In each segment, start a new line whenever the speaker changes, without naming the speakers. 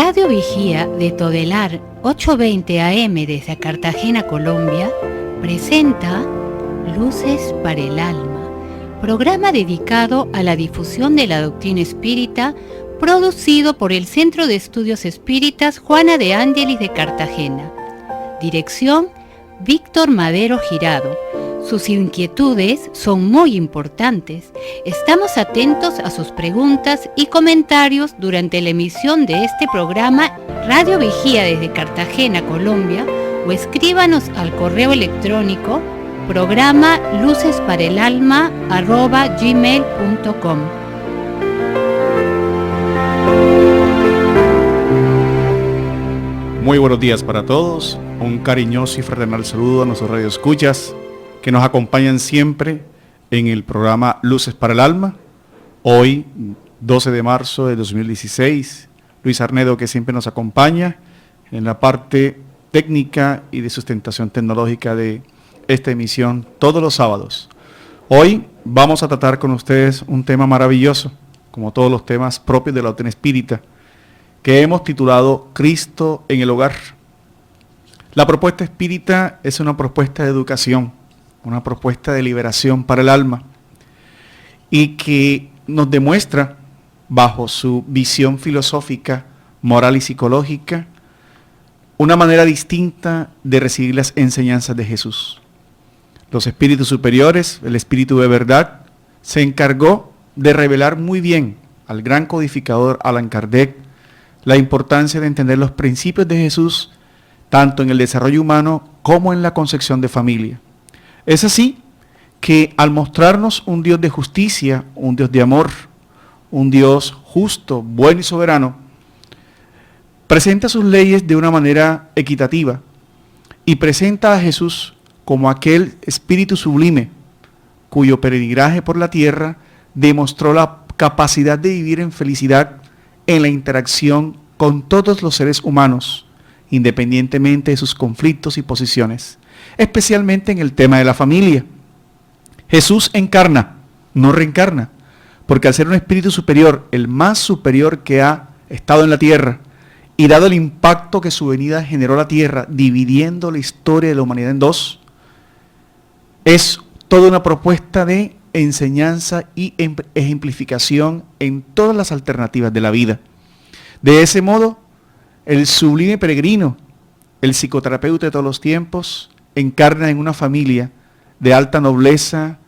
Radio Vigía de Todelar 820 AM desde Cartagena, Colombia, presenta Luces para el Alma, programa dedicado a la difusión de la doctrina espírita, producido por el Centro de Estudios Espíritas Juana de Ángelis de Cartagena. Dirección: Víctor Madero Girado. Sus inquietudes son muy importantes. Estamos atentos a sus preguntas y comentarios durante la emisión de este programa Radio Vigía desde Cartagena, Colombia, o escríbanos al correo electrónico programa lucesparaelalma@gmail.com.
Muy buenos días para todos. Un cariñoso y fraternal saludo a nuestros radioescuchas que nos acompañan siempre en el programa Luces para el Alma. Hoy, 12 de marzo de 2016, Luis Arnedo, que siempre nos acompaña en la parte técnica y de sustentación tecnológica de esta emisión todos los sábados. Hoy vamos a tratar con ustedes un tema maravilloso, como todos los temas propios de la doctrina espírita, que hemos titulado Cristo en el hogar. La propuesta espírita es una propuesta de educación, una propuesta de liberación para el alma, y que nos demuestra, bajo su visión filosófica, moral y psicológica, una manera distinta de recibir las enseñanzas de Jesús. Los espíritus superiores, el espíritu de verdad, se encargó de revelar muy bien al gran codificador Allan Kardec la importancia de entender los principios de Jesús, tanto en el desarrollo humano como en la concepción de familia. Es así que al mostrarnos un Dios de justicia, un Dios de amor, un Dios justo, bueno y soberano, presenta sus leyes de una manera equitativa y presenta a Jesús como aquel espíritu sublime cuyo peregrinaje por la tierra demostró la capacidad de vivir en felicidad en la interacción con todos los seres humanos, independientemente de sus conflictos y posiciones, especialmente en el tema de la familia. Jesús encarna, no reencarna, porque al ser un espíritu superior, el más superior que ha estado en la tierra, y dado el impacto que su venida generó a la tierra, dividiendo la historia de la humanidad en dos, es toda una propuesta de enseñanza y ejemplificación en todas las alternativas de la vida. De ese modo, el sublime peregrino, el psicoterapeuta de todos los tiempos, encarna en una familia de alta nobleza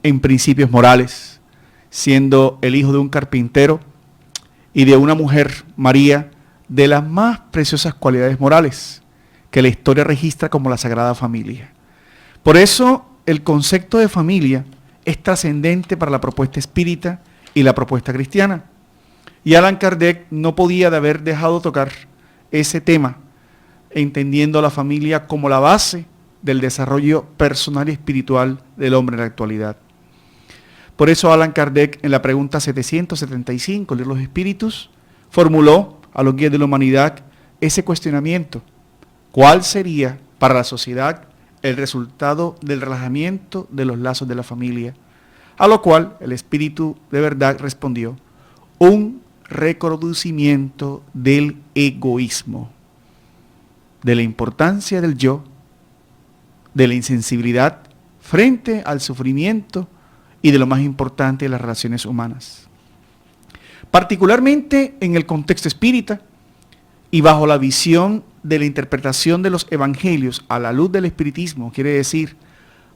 en principios morales, siendo el hijo de un carpintero y de una mujer, María, de las más preciosas cualidades morales que la historia registra como la Sagrada Familia. Por eso, el concepto de familia es trascendente para la propuesta espírita y la propuesta cristiana. Y Allan Kardec no podía de haber dejado tocar ese tema, entendiendo a la familia como la base del desarrollo personal y espiritual del hombre en la actualidad. Por eso Allan Kardec, en la pregunta 775 de los Espíritus, formuló a los guías de la humanidad ese cuestionamiento: ¿cuál sería para la sociedad el resultado del relajamiento de los lazos de la familia? A lo cual el Espíritu de verdad respondió: un reconocimiento del egoísmo, de la importancia del yo, de la insensibilidad frente al sufrimiento y de lo más importante, de las relaciones humanas. Particularmente en el contexto espírita y bajo la visión de la interpretación de los evangelios a la luz del espiritismo, quiere decir,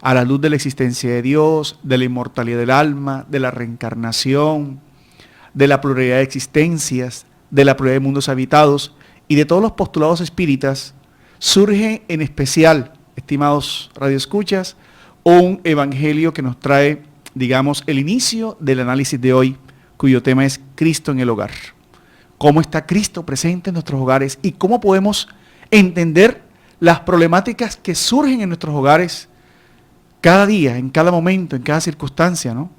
a la luz de la existencia de Dios, de la inmortalidad del alma, de la reencarnación, de la pluralidad de existencias, de la pluralidad de mundos habitados y de todos los postulados espíritas, surge en especial, estimados radioescuchas, un evangelio que nos trae, digamos, el inicio del análisis de hoy, cuyo tema es Cristo en el hogar. Cómo está Cristo presente en nuestros hogares y cómo podemos entender las problemáticas que surgen en nuestros hogares cada día, en cada momento, en cada circunstancia, ¿no?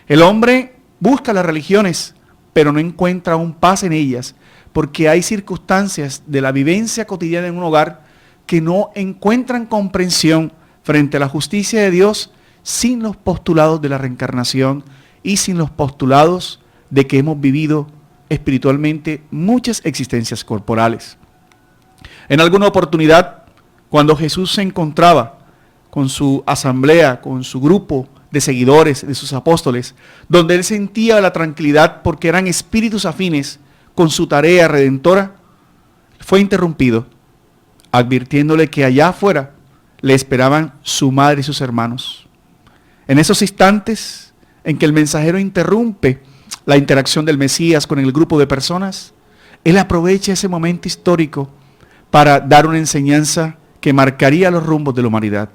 El hombre busca las religiones, pero no encuentra aún paz en ellas, porque hay circunstancias de la vivencia cotidiana en un hogar que no encuentran comprensión frente a la justicia de Dios sin los postulados de la reencarnación y sin los postulados de que hemos vivido espiritualmente muchas existencias corporales. En alguna oportunidad, cuando Jesús se encontraba con su asamblea, con su grupo de seguidores, de sus apóstoles, donde él sentía la tranquilidad porque eran espíritus afines con su tarea redentora, fue interrumpido, advirtiéndole que allá afuera le esperaban su madre y sus hermanos. En esos instantes en que el mensajero interrumpe la interacción del Mesías con el grupo de personas, él aprovecha ese momento histórico para dar una enseñanza que marcaría los rumbos de la humanidad,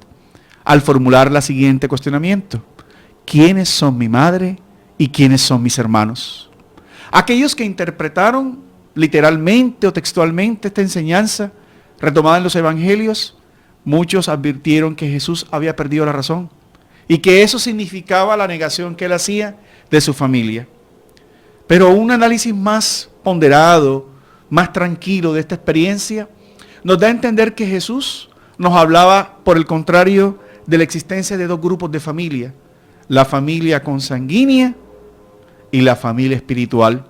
al formular la siguiente cuestionamiento: ¿quiénes son mi madre y quiénes son mis hermanos? Aquellos que interpretaron literalmente o textualmente esta enseñanza retomada en los evangelios, muchos advirtieron que Jesús había perdido la razón y que eso significaba la negación que él hacía de su familia. Pero un análisis más ponderado, más tranquilo de esta experiencia, nos da a entender que Jesús nos hablaba, por el contrario, de la existencia de dos grupos de familia: la familia consanguínea y la familia espiritual.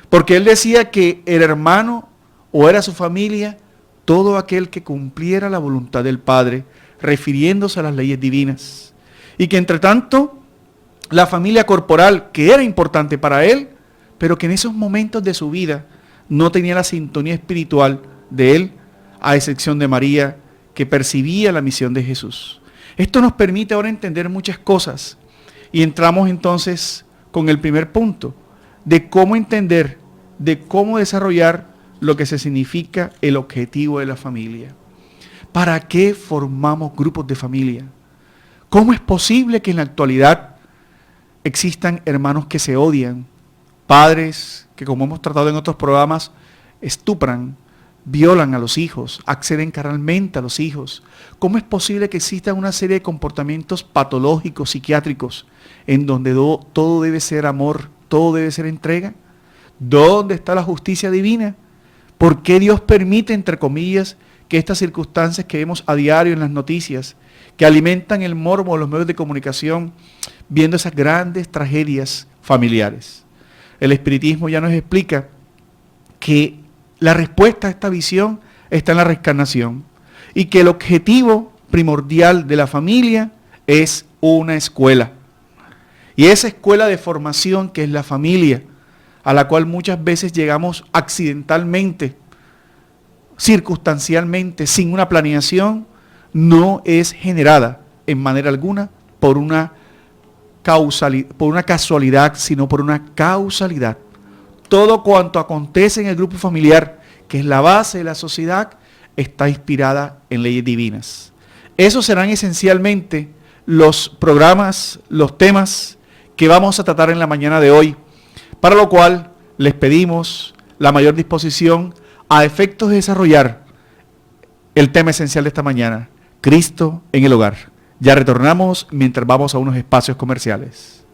Porque él decía que el hermano o era su familia todo aquel que cumpliera la voluntad del Padre, refiriéndose a las leyes divinas. Y que entre tanto, la familia corporal, que era importante para él, pero que en esos momentos de su vida no tenía la sintonía espiritual de él, a excepción de María, que percibía la misión de Jesús. Esto nos permite ahora entender muchas cosas y entramos entonces con el primer punto de cómo entender, de cómo desarrollar lo que se significa el objetivo de la familia. ¿Para qué formamos grupos de familia? ¿Cómo es posible que en la actualidad existan hermanos que se odian, padres que, como hemos tratado en otros programas, estupran, violan a los hijos, acceden carnalmente a los hijos? ¿Cómo es posible que exista una serie de comportamientos patológicos, psiquiátricos, en donde todo debe ser amor, todo debe ser entrega? ¿Dónde está la justicia divina? ¿Por qué Dios permite, entre comillas, que estas circunstancias que vemos a diario en las noticias, que alimentan el morbo de los medios de comunicación, viendo esas grandes tragedias familiares? El espiritismo ya nos explica que la respuesta a esta visión está en la reencarnación y que el objetivo primordial de la familia es una escuela. Y esa escuela de formación que es la familia, a la cual muchas veces llegamos accidentalmente, circunstancialmente, sin una planeación, no es generada en manera alguna por una casualidad, sino por una causalidad. Todo cuanto acontece en el grupo familiar, que es la base de la sociedad, está inspirada en leyes divinas. Esos serán esencialmente los programas, los temas que vamos a tratar en la mañana de hoy, para lo cual les pedimos la mayor disposición a efectos de desarrollar el tema esencial de esta mañana: Cristo en el hogar. Ya retornamos mientras vamos a unos espacios comerciales.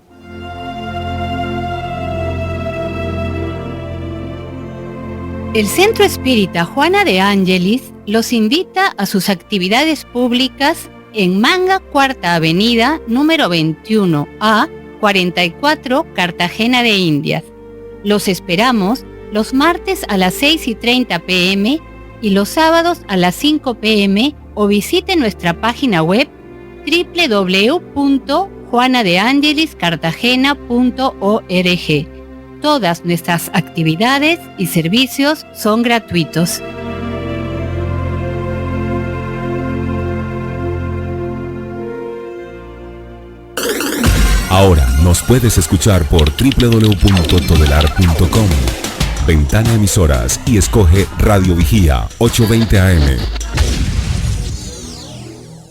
El Centro Espírita Juana de Ángelis los invita a sus actividades públicas en Manga, Cuarta Avenida, número 21A, 44, Cartagena de Indias. Los esperamos los martes a las 6:30 p.m. y los sábados a las 5 p.m. o visite nuestra página web www.juanadeangeliscartagena.org. Todas nuestras actividades y servicios son gratuitos.
Ahora nos puedes escuchar por www.todelar.com. Ventana Emisoras y escoge Radio Vigía 820 AM.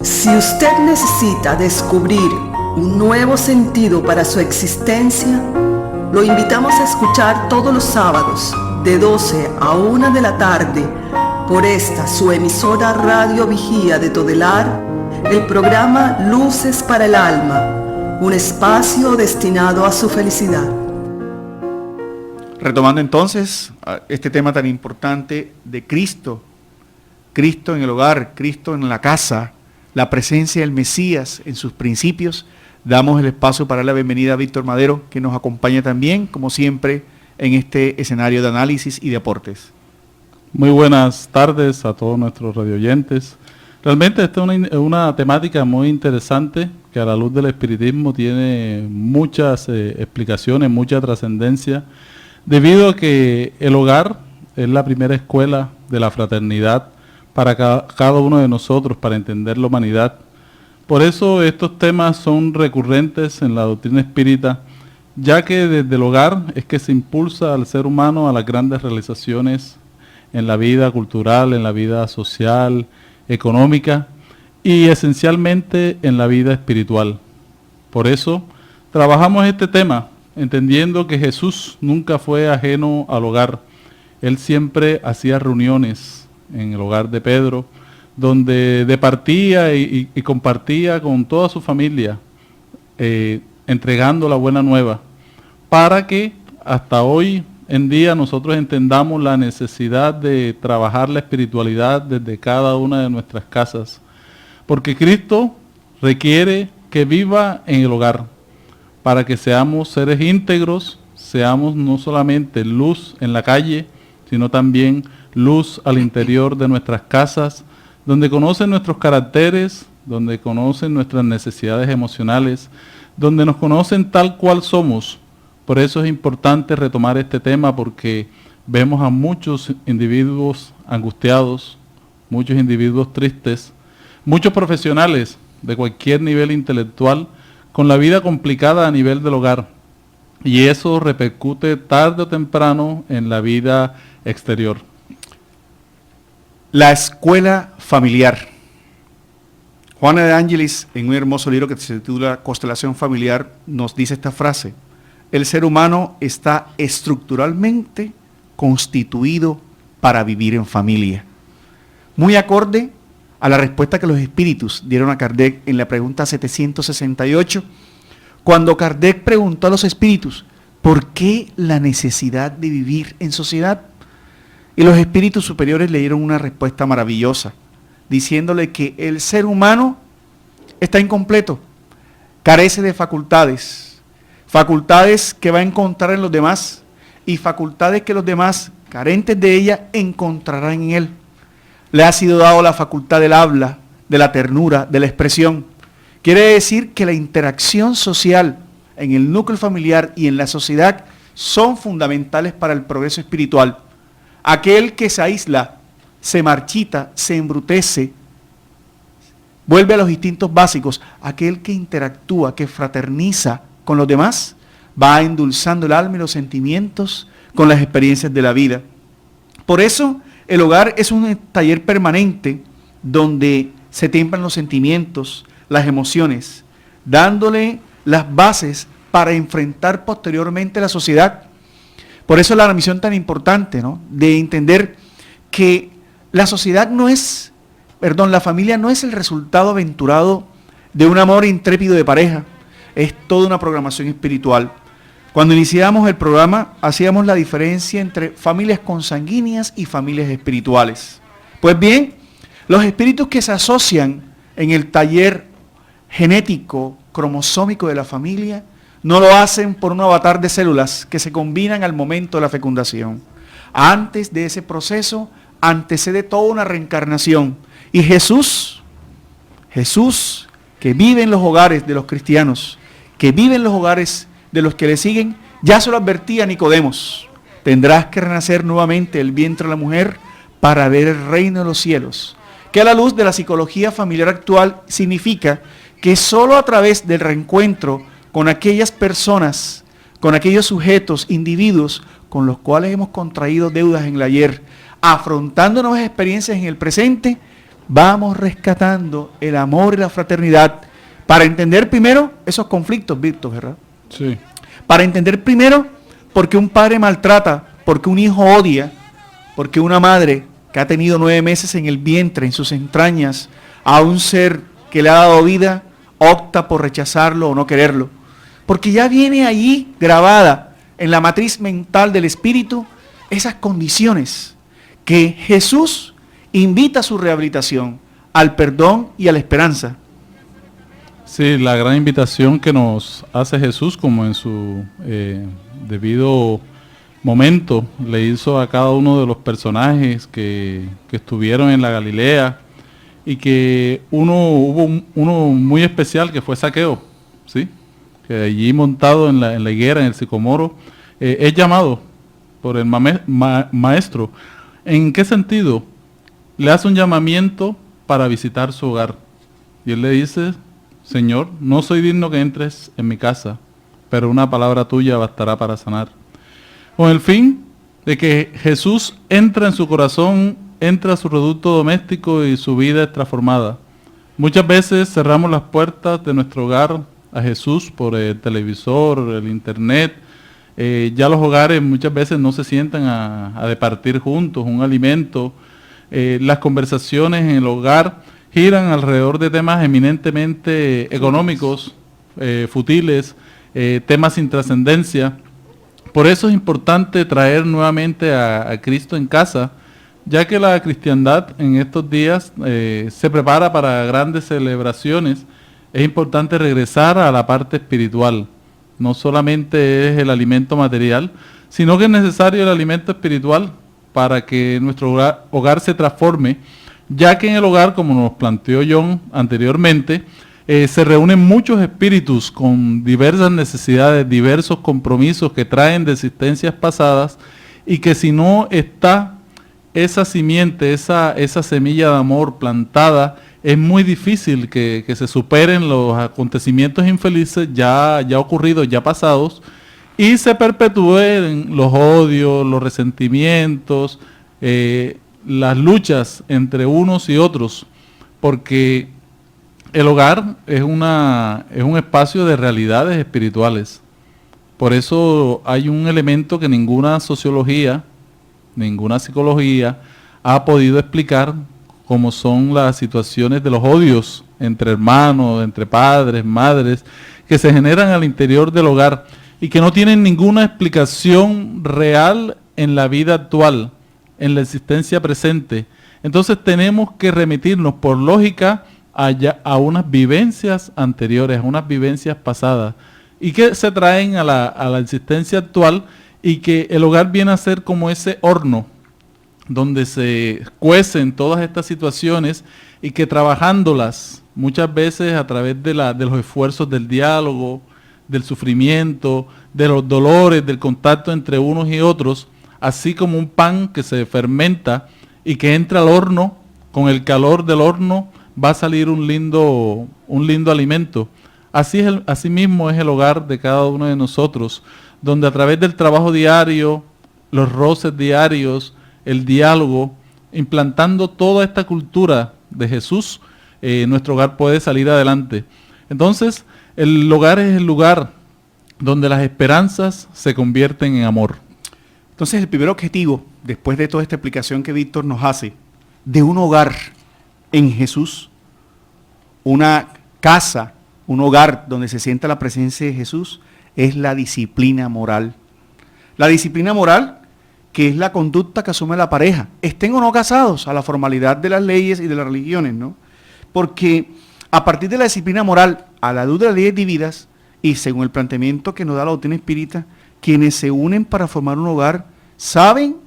Si usted necesita descubrir un nuevo sentido para su existencia, lo invitamos a escuchar todos los sábados de 12 a 1 de la tarde por esta su emisora Radio Vigía de Todelar, el programa Luces para el Alma, un espacio destinado a su felicidad.
Retomando entonces este tema tan importante de Cristo, Cristo en el hogar, Cristo en la casa, la presencia del Mesías en sus principios, damos el espacio para la bienvenida a Víctor Madero, que nos acompaña también, como siempre, en este escenario de análisis y de aportes.
Muy buenas tardes a todos nuestros radioyentes. Realmente esta es una temática muy interesante que a la luz del espiritismo tiene muchas explicaciones, mucha trascendencia, debido a que el hogar es la primera escuela de la fraternidad para cada uno de nosotros, para entender la humanidad. Por eso estos temas son recurrentes en la doctrina espírita, ya que desde el hogar es que se impulsa al ser humano a las grandes realizaciones en la vida cultural, en la vida social, económica y esencialmente en la vida espiritual. Por eso trabajamos este tema, entendiendo que Jesús nunca fue ajeno al hogar. Él siempre hacía reuniones en el hogar de Pedro, donde departía y compartía con toda su familia, entregando la buena nueva, para que hasta hoy en día nosotros entendamos la necesidad de trabajar la espiritualidad desde cada una de nuestras casas, porque Cristo requiere que viva en el hogar, para que seamos seres íntegros, seamos no solamente luz en la calle, sino también luz al interior de nuestras casas, donde conocen nuestros caracteres, donde conocen nuestras necesidades emocionales, donde nos conocen tal cual somos. Por eso es importante retomar este tema, porque vemos a muchos individuos angustiados, muchos individuos tristes, muchos profesionales de cualquier nivel intelectual con la vida complicada a nivel del hogar. Y eso repercute tarde o temprano en la vida exterior.
La escuela familiar. Juana de Ángelis, en un hermoso libro que se titula Constelación Familiar, nos dice esta frase: el ser humano está estructuralmente constituido para vivir en familia. Muy acorde a la respuesta que los espíritus dieron a Kardec en la pregunta 768, cuando Kardec preguntó a los espíritus, ¿por qué la necesidad de vivir en sociedad? Y los espíritus superiores le dieron una respuesta maravillosa, diciéndole que el ser humano está incompleto, carece de facultades que va a encontrar en los demás y facultades que los demás, carentes de ella, encontrarán en él. Le ha sido dado la facultad del habla, de la ternura, de la expresión. Quiere decir que la interacción social en el núcleo familiar y en la sociedad son fundamentales para el progreso espiritual. Aquel que se aísla, se marchita, se embrutece, vuelve a los instintos básicos. Aquel que interactúa, que fraterniza con los demás, va endulzando el alma y los sentimientos con las experiencias de la vida. Por eso, el hogar es un taller permanente donde se templan los sentimientos, las emociones, dándole las bases para enfrentar posteriormente la sociedad. Por eso la misión tan importante, ¿no?, de entender que la familia no es el resultado aventurado de un amor intrépido de pareja, es toda una programación espiritual. Cuando iniciamos el programa, hacíamos la diferencia entre familias consanguíneas y familias espirituales. Pues bien, los espíritus que se asocian en el taller genético, cromosómico de la familia, no lo hacen por un avatar de células que se combinan al momento de la fecundación. Antes de ese proceso, antecede toda una reencarnación. Y Jesús, que vive en los hogares de los cristianos, que vive en los hogares de los que le siguen, ya se lo advertía a Nicodemos: tendrás que renacer nuevamente del vientre de la mujer para ver el reino de los cielos. Que a la luz de la psicología familiar actual significa que solo a través del reencuentro con aquellas personas, con aquellos sujetos, individuos con los cuales hemos contraído deudas en el ayer, afrontando nuevas experiencias en el presente, vamos rescatando el amor y la fraternidad para entender primero esos conflictos, Víctor, ¿verdad?
Sí.
Para entender primero por qué un padre maltrata, por qué un hijo odia, por qué una madre que ha tenido 9 meses en el vientre, en sus entrañas, a un ser que le ha dado vida, opta por rechazarlo o no quererlo. Porque ya viene allí grabada en la matriz mental del espíritu esas condiciones que Jesús invita a su rehabilitación, al perdón y a la esperanza.
Sí, la gran invitación que nos hace Jesús, como en su debido momento le hizo a cada uno de los personajes que estuvieron en la Galilea, y que hubo uno muy especial que fue Zaqueo, ¿sí? Que allí montado en la higuera, en el sicomoro, es llamado por el maestro. ¿En qué sentido? Le hace un llamamiento para visitar su hogar. Y él le dice: Señor, no soy digno que entres en mi casa, pero una palabra tuya bastará para sanar. Con el fin de que Jesús entra en su corazón, entra a su reducto doméstico y su vida es transformada. Muchas veces cerramos las puertas de nuestro hogar a Jesús por el televisor, el internet. Ya los hogares muchas veces no se sientan a departir juntos un alimento. Las conversaciones en el hogar giran alrededor de temas eminentemente económicos, futiles, temas sin trascendencia. Por eso es importante traer nuevamente a Cristo en casa, ya que la cristiandad en estos días se prepara para grandes celebraciones. Es importante regresar a la parte espiritual. No solamente es el alimento material, sino que es necesario el alimento espiritual para que nuestro hogar se transforme, ya que en el hogar, como nos planteó John anteriormente, se reúnen muchos espíritus con diversas necesidades, diversos compromisos que traen de existencias pasadas, y que si no está esa simiente, esa semilla de amor plantada, es muy difícil que se superen los acontecimientos infelices ya ocurridos, ya pasados, y se perpetúen los odios, los resentimientos, las luchas entre unos y otros, porque el hogar es un espacio de realidades espirituales. Por eso hay un elemento que ninguna sociología, ninguna psicología ha podido explicar, como son las situaciones de los odios entre hermanos, entre padres, madres, que se generan al interior del hogar y que no tienen ninguna explicación real en la vida actual, en la existencia presente. Entonces tenemos que remitirnos por lógica a unas vivencias anteriores, a unas vivencias pasadas, y que se traen a la existencia actual, y que el hogar viene a ser como ese horno donde se cuecen todas estas situaciones, y que trabajándolas muchas veces a través de los esfuerzos del diálogo, del sufrimiento, de los dolores, del contacto entre unos y otros, así como un pan que se fermenta y que entra al horno, con el calor del horno va a salir un lindo alimento. Así mismo es el hogar de cada uno de nosotros, donde a través del trabajo diario, los roces diarios, el diálogo, implantando toda esta cultura de Jesús, nuestro hogar puede salir adelante. Entonces, el hogar es el lugar donde las esperanzas se convierten en amor.
Entonces, el primer objetivo, después de toda esta explicación que Víctor nos hace, de un hogar en Jesús, una casa, un hogar donde se sienta la presencia de Jesús, es la disciplina moral. La disciplina moral, que es la conducta que asume la pareja, estén o no casados, a la formalidad de las leyes y de las religiones, ¿no? Porque a partir de la disciplina moral, a la luz de las leyes divinas, y según el planteamiento que nos da la doctrina espírita, quienes se unen para formar un hogar saben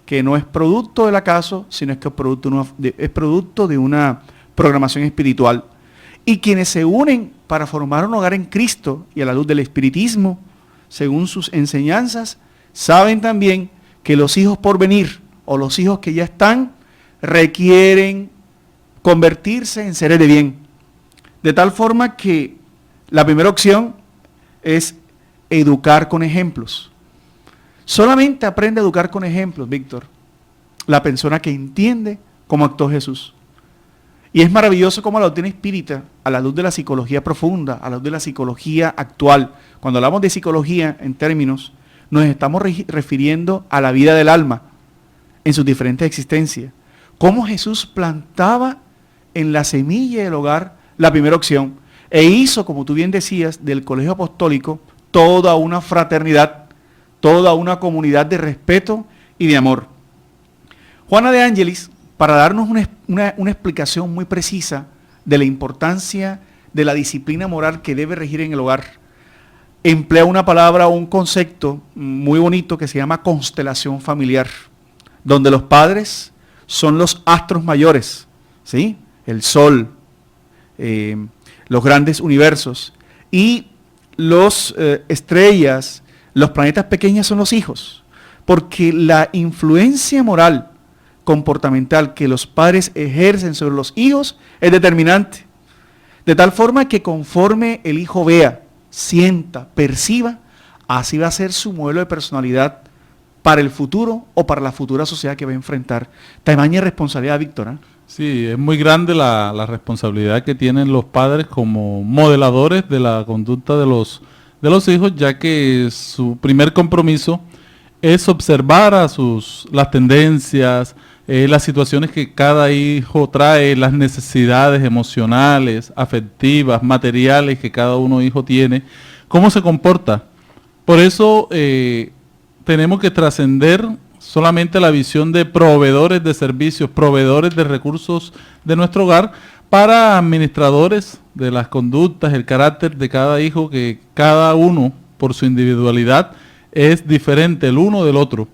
que no es producto del acaso, sino que es producto de una programación espiritual. Y quienes se unen para formar un hogar en Cristo y a la luz del espiritismo, según sus enseñanzas, saben también que los hijos por venir o los hijos que ya están requieren convertirse en seres de bien. De tal forma que la primera opción es educar con ejemplos. Solamente aprende a educar con ejemplos, Víctor, la persona que entiende cómo actuó Jesús. Y es maravilloso cómo la doctrina espírita, a la luz de la psicología profunda, a la luz de la psicología actual, cuando hablamos de psicología en términos, nos estamos refiriendo a la vida del alma en sus diferentes existencias. Cómo Jesús plantaba en la semilla del hogar la primera opción e hizo, como tú bien decías, del colegio apostólico toda una fraternidad, toda una comunidad de respeto y de amor. Juana de Ángelis, para darnos una explicación muy precisa de la importancia de la disciplina moral que debe regir en el hogar, emplea una palabra o un concepto muy bonito que se llama constelación familiar, donde los padres son los astros mayores, ¿sí? El sol, los grandes universos, y los estrellas, los planetas pequeños son los hijos, porque la influencia moral, comportamental que los padres ejercen sobre los hijos es determinante, de tal forma que conforme el hijo vea, sienta, perciba, así va a ser su modelo de personalidad para el futuro o para la futura sociedad que va a enfrentar. Tamaña responsabilidad, Víctor, ¿eh?
Sí, es muy grande la responsabilidad que tienen los padres como modeladores de la conducta de los hijos, ya que su primer compromiso es observar las tendencias, las situaciones que cada hijo trae, las necesidades emocionales, afectivas, materiales que cada hijo tiene, cómo se comporta. Por eso tenemos que trascender solamente la visión de proveedores de servicios, proveedores de recursos de nuestro hogar, para administradores de las conductas, el carácter de cada hijo, que cada uno por su individualidad es diferente el uno del otro.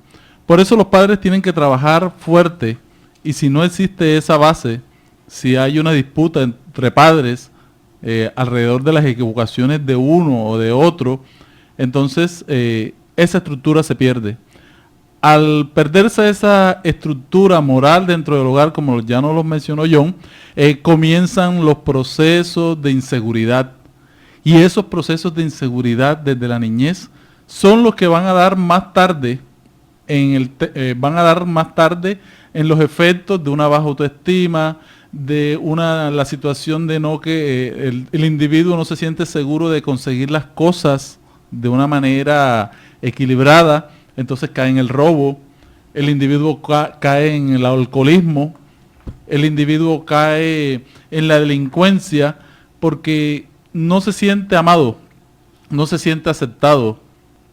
Por eso los padres tienen que trabajar fuerte, y si no existe esa base, si hay una disputa entre padres alrededor de las equivocaciones de uno o de otro, entonces esa estructura se pierde. Al perderse esa estructura moral dentro del hogar, como ya nos lo mencionó John, comienzan los procesos de inseguridad. Y esos procesos de inseguridad desde la niñez son los que van a dar más tarde en los efectos de una baja autoestima, de la situación de que el individuo no se siente seguro de conseguir las cosas de una manera equilibrada, entonces cae en el robo, el individuo cae en el alcoholismo, el individuo cae en la delincuencia, porque no se siente amado, no se siente aceptado,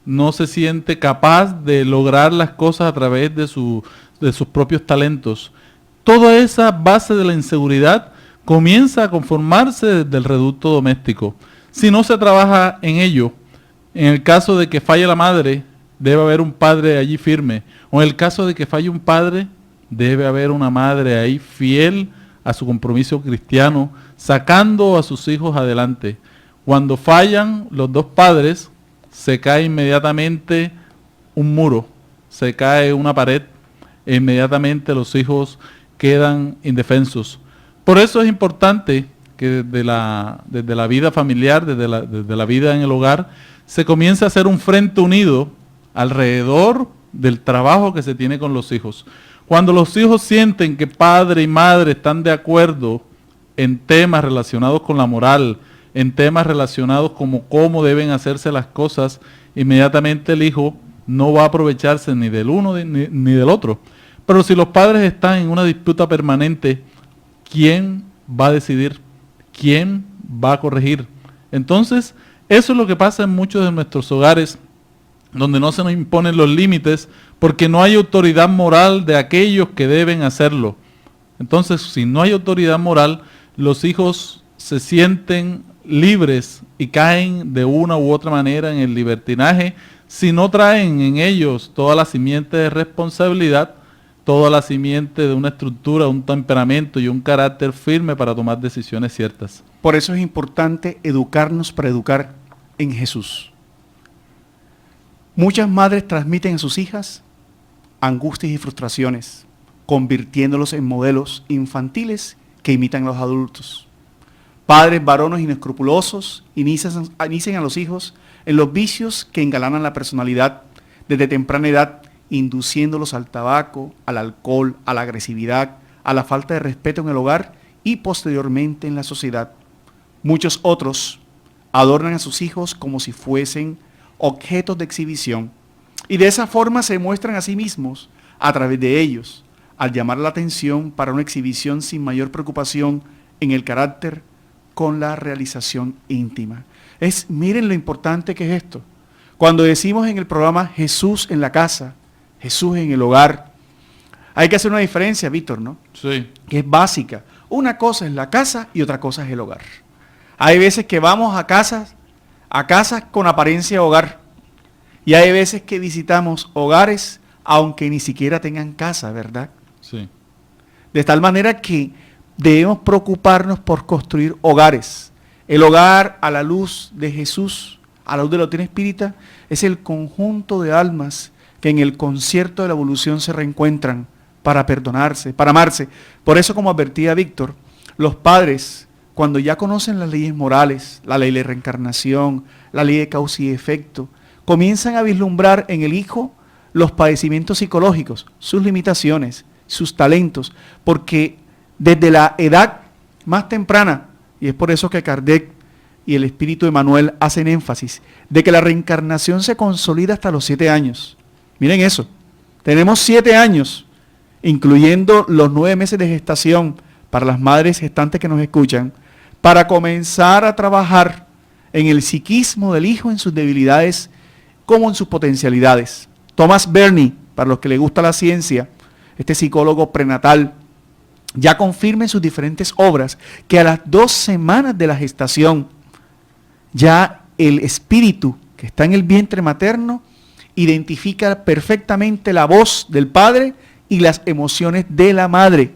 no se siente capaz de lograr las cosas a través de sus propios talentos. Toda esa base de la inseguridad comienza a conformarse desde el reducto doméstico. Si no se trabaja en ello, en el caso de que falle la madre, debe haber un padre allí firme. O en el caso de que falle un padre, debe haber una madre ahí fiel a su compromiso cristiano, sacando a sus hijos adelante. Cuando fallan los dos padres, se cae inmediatamente un muro, se cae una pared, e inmediatamente los hijos quedan indefensos. Por eso es importante que desde la vida familiar, desde la vida en el hogar, se comience a hacer un frente unido alrededor del trabajo que se tiene con los hijos. Cuando los hijos sienten que padre y madre están de acuerdo en temas relacionados con la moral, en temas relacionados como cómo deben hacerse las cosas, inmediatamente el hijo no va a aprovecharse ni del uno ni del otro. Pero si los padres están en una disputa permanente, ¿quién va a decidir? ¿Quién va a corregir? Entonces, eso es lo que pasa en muchos de nuestros hogares, donde no se nos imponen los límites, porque no hay autoridad moral de aquellos que deben hacerlo. Entonces, si no hay autoridad moral, los hijos se sienten libres y caen de una u otra manera en el libertinaje, si no traen en ellos toda la simiente de responsabilidad, toda la simiente de una estructura, un temperamento y un carácter firme para tomar decisiones ciertas.
Por eso es importante educarnos para educar en Jesús. Muchas madres transmiten a sus hijas angustias y frustraciones, convirtiéndolos en modelos infantiles que imitan a los adultos. Padres varones inescrupulosos inician a los hijos en los vicios que engalanan la personalidad desde temprana edad, induciéndolos al tabaco, al alcohol, a la agresividad, a la falta de respeto en el hogar y posteriormente en la sociedad. Muchos otros adornan a sus hijos como si fuesen objetos de exhibición y de esa forma se muestran a sí mismos a través de ellos, al llamar la atención para una exhibición sin mayor preocupación en el carácter con la realización íntima. Miren lo importante que es esto. Cuando decimos en el programa Jesús en la casa, Jesús en el hogar, hay que hacer una diferencia, Víctor, ¿no?
Sí.
Que es básica. Una cosa es la casa y otra cosa es el hogar. Hay veces que vamos a casas a casas con apariencia de hogar. Y hay veces que visitamos hogares aunque ni siquiera tengan casa, ¿verdad?
Sí.
De tal manera que debemos preocuparnos por construir hogares. El hogar a la luz de Jesús, a la luz de la doctrina espírita, es el conjunto de almas que en el concierto de la evolución se reencuentran para perdonarse, para amarse. Por eso, como advertía Víctor, los padres, cuando ya conocen las leyes morales, la ley de reencarnación, la ley de causa y efecto, comienzan a vislumbrar en el hijo los padecimientos psicológicos, sus limitaciones, sus talentos, porque desde la edad más temprana, y es por eso que Kardec y el espíritu de Manuel hacen énfasis, de que la reencarnación se consolida hasta los 7 años. Miren eso, tenemos 7 años, incluyendo los 9 meses de gestación para las madres gestantes que nos escuchan, para comenzar a trabajar en el psiquismo del hijo, en sus debilidades como en sus potencialidades. Thomas Berney, para los que les gusta la ciencia, este psicólogo prenatal, ya confirma en sus diferentes obras que a las 2 semanas de la gestación, ya el espíritu que está en el vientre materno identifica perfectamente la voz del padre y las emociones de la madre.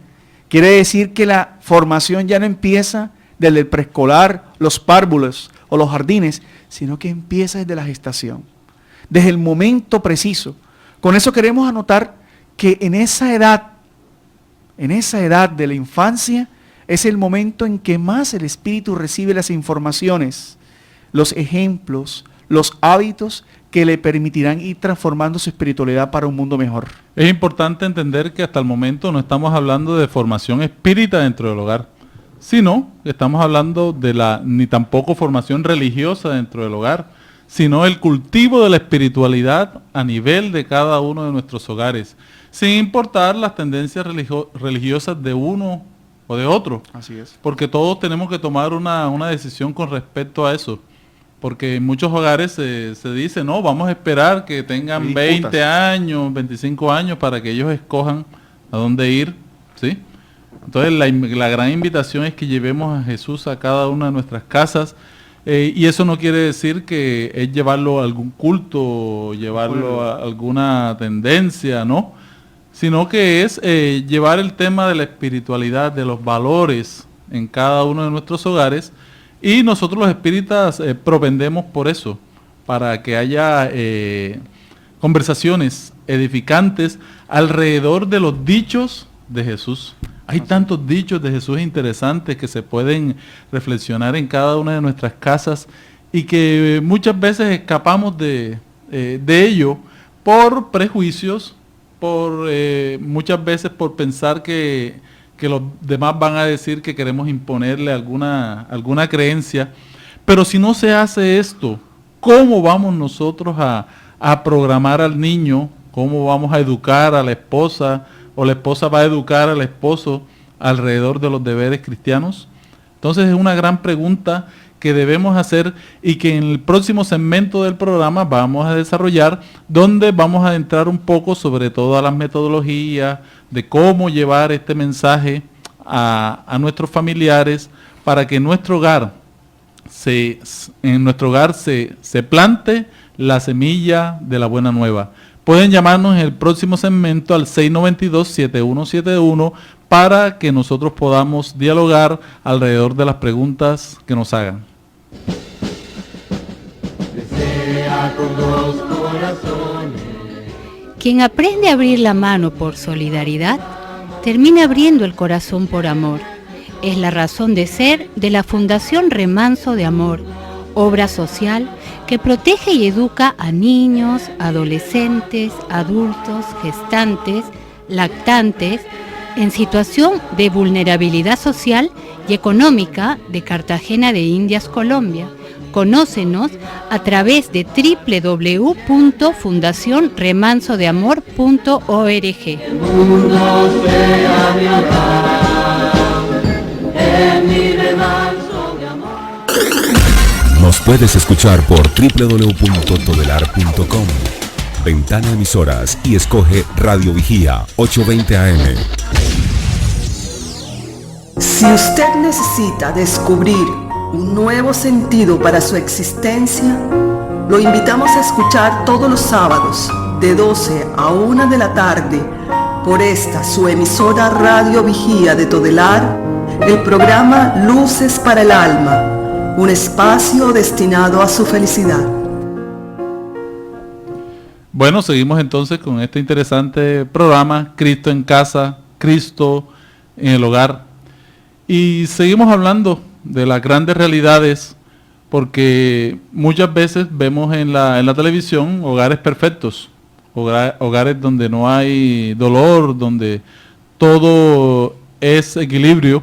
Quiere decir que la formación ya no empieza desde el preescolar, los párvulos o los jardines, sino que empieza desde la gestación, desde el momento preciso. Con eso queremos anotar que en esa edad de la infancia, es el momento en que más el espíritu recibe las informaciones, los ejemplos, los hábitos que le permitirán ir transformando su espiritualidad para un mundo mejor.
Es importante entender que hasta el momento no estamos hablando de formación espírita dentro del hogar, sino estamos hablando ni tampoco formación religiosa dentro del hogar, sino el cultivo de la espiritualidad a nivel de cada uno de nuestros hogares, sin importar las tendencias religiosas de uno o de otro.
Así es.
Porque todos tenemos que tomar una decisión con respecto a eso. Porque en muchos hogares se dice, no, vamos a esperar que tengan 20 años, 25 años para que ellos escojan a dónde ir, ¿sí? Entonces la gran invitación es que llevemos a Jesús a cada una de nuestras casas, y eso no quiere decir que es llevarlo a algún culto, llevarlo a alguna tendencia, ¿no? Sino que es llevar el tema de la espiritualidad, de los valores en cada uno de nuestros hogares, y nosotros los espíritas propendemos por eso, para que haya conversaciones edificantes alrededor de los dichos de Jesús. Hay tantos dichos de Jesús interesantes que se pueden reflexionar en cada una de nuestras casas y que muchas veces escapamos de ello por prejuicios, muchas veces por pensar que los demás van a decir que queremos imponerle alguna creencia. Pero si no se hace esto, ¿cómo vamos nosotros a programar al niño? ¿Cómo vamos a educar a la esposa? ¿O la esposa va a educar al esposo alrededor de los deberes cristianos? Entonces es una gran pregunta que debemos hacer y que en el próximo segmento del programa vamos a desarrollar, donde vamos a entrar un poco sobre todas las metodologías de cómo llevar este mensaje a nuestros familiares para que en nuestro hogar se plante la semilla de la buena nueva. Pueden llamarnos en el próximo segmento al 692-7171 para que nosotros podamos dialogar alrededor de las preguntas que nos hagan.
Quien aprende a abrir la mano por solidaridad, termina abriendo el corazón por amor. Es la razón de ser de la Fundación Remanso de Amor, obra social que protege y educa a niños, adolescentes, adultos, gestantes, lactantes, en situación de vulnerabilidad social y económica de Cartagena de Indias, Colombia. Conócenos a través de www.fundacionremansodeamor.org.
El mundo sea mi hogar, en mi remanso de amor.
Nos puedes escuchar por www.todelar.com. Ventana Emisoras y escoge Radio Vigía 820 AM.
Si usted necesita descubrir un nuevo sentido para su existencia, lo invitamos a escuchar todos los sábados de 12 a 1 de la tarde por esta su emisora Radio Vigía de Todelar, el programa Luces para el Alma, un espacio destinado a su felicidad.
Bueno, seguimos entonces con este interesante programa, Cristo en casa, Cristo en el hogar. Y seguimos hablando de las grandes realidades, porque muchas veces vemos en la televisión hogares perfectos, hogares donde no hay dolor, donde todo es equilibrio,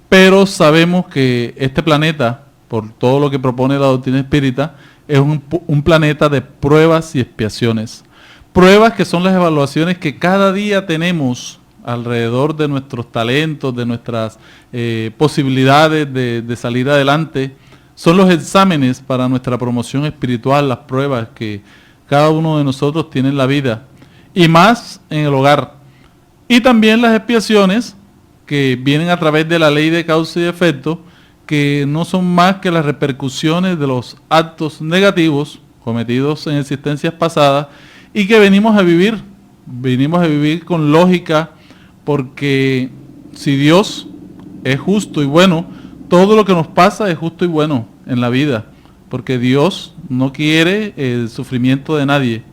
pero sabemos que este planeta, por todo lo que propone la doctrina espírita, es un planeta de pruebas y expiaciones. Pruebas que son las evaluaciones que cada día tenemos alrededor de nuestros talentos, de nuestras posibilidades de salir adelante. Son los exámenes para nuestra promoción espiritual, las pruebas que cada uno de nosotros tiene en la vida, y más en el hogar. Y también las expiaciones que vienen a través de la ley de causa y efecto, que no son más que las repercusiones de los actos negativos cometidos en existencias pasadas y que venimos a vivir con lógica, porque si Dios es justo y bueno, todo lo que nos pasa es justo y bueno en la vida, porque Dios no quiere el sufrimiento de nadie.